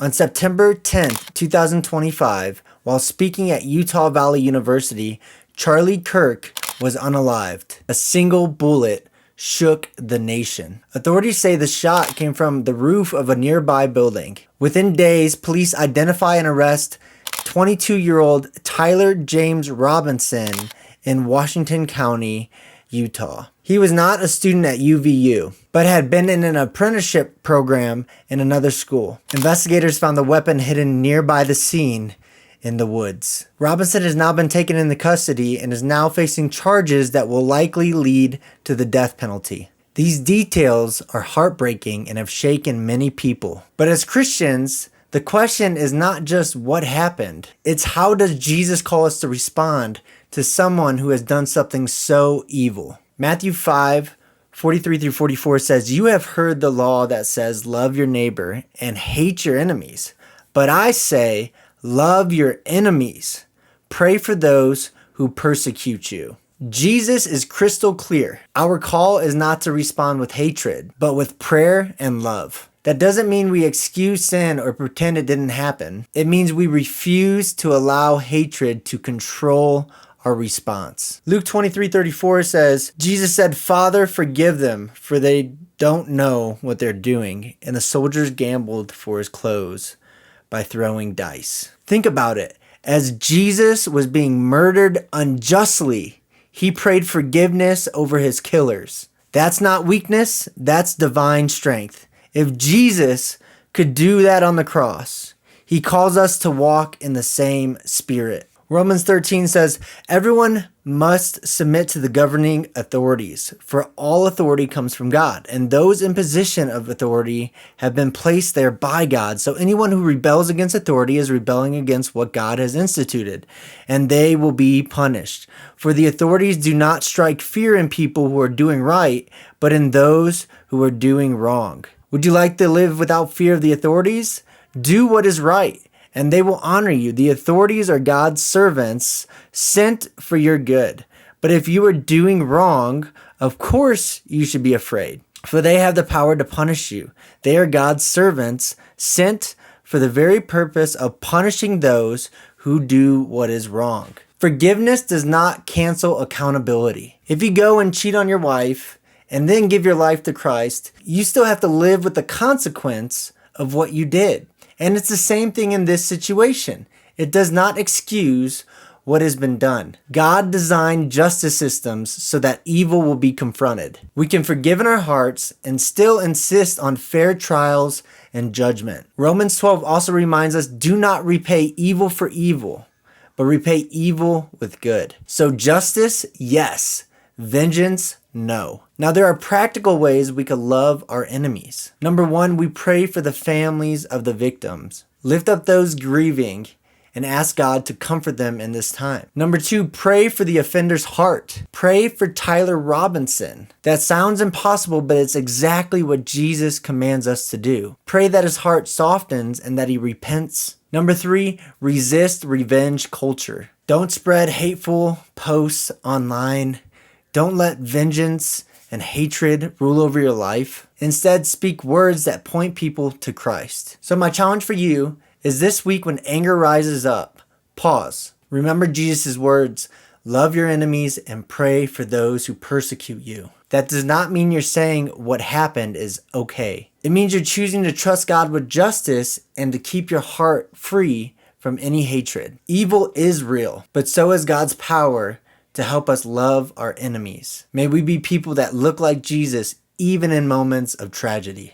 On September 10th, 2025, while speaking at Utah Valley University, Charlie Kirk was unalived. A single bullet shook the nation. Authorities say the shot came from the roof of a nearby building. Within days, police identify and arrest 22-year-old Tyler James Robinson in Washington County, Utah. He was not a student at UVU, but had been in an apprenticeship program in another school. Investigators found the weapon hidden nearby the scene in the woods. Robinson has now been taken into custody and is now facing charges that will likely lead to the death penalty. These details are heartbreaking and have shaken many people. But as Christians, the question is not just what happened. It's how does Jesus call us to respond to someone who has done something so evil? Matthew 5:43-44 says, "You have heard the law that says, love your neighbor and hate your enemies. But I say, love your enemies. Pray for those who persecute you." Jesus is crystal clear. Our call is not to respond with hatred, but with prayer and love. That doesn't mean we excuse sin or pretend it didn't happen. It means we refuse to allow hatred to control our response. Luke 23:34 says, Jesus said, "Father, forgive them, for they don't know what they're doing." And the soldiers gambled for his clothes by throwing dice. Think about it. As Jesus was being murdered unjustly, he prayed forgiveness over his killers. That's not weakness, that's divine strength. If Jesus could do that on the cross, he calls us to walk in the same spirit. Romans 13 says, "Everyone must submit to the governing authorities, for all authority comes from God, and those in position of authority have been placed there by God. So anyone who rebels against authority is rebelling against what God has instituted, and they will be punished. For the authorities do not strike fear in people who are doing right, but in those who are doing wrong." Would you like to live without fear of the authorities? Do what is right, and they will honor you. The authorities are God's servants sent for your good. But if you are doing wrong, of course you should be afraid, for they have the power to punish you. They are God's servants sent for the very purpose of punishing those who do what is wrong. Forgiveness does not cancel accountability. If you go and cheat on your wife and then give your life to Christ, you still have to live with the consequence of what you did. And it's the same thing in this situation. It does not excuse what has been done. God designed justice systems so that evil will be confronted. We can forgive in our hearts and still insist on fair trials and judgment. Romans 12 also reminds us, do not repay evil for evil, but repay evil with good. So justice, yes. Vengeance, no. Now there are practical ways we could love our enemies. Number one, we pray for the families of the victims. Lift up those grieving and ask God to comfort them in this time. Number two, pray for the offender's heart. Pray for Tyler Robinson. That sounds impossible, but it's exactly what Jesus commands us to do. Pray that his heart softens and that he repents. Number three, resist revenge culture. Don't spread hateful posts online. Don't let vengeance and hatred rule over your life. Instead, speak words that point people to Christ. So my challenge for you is this week when anger rises up, pause. Remember Jesus' words, love your enemies and pray for those who persecute you. That does not mean you're saying what happened is okay. It means you're choosing to trust God with justice and to keep your heart free from any hatred. Evil is real, but so is God's power to help us love our enemies. May we be people that look like Jesus even in moments of tragedy.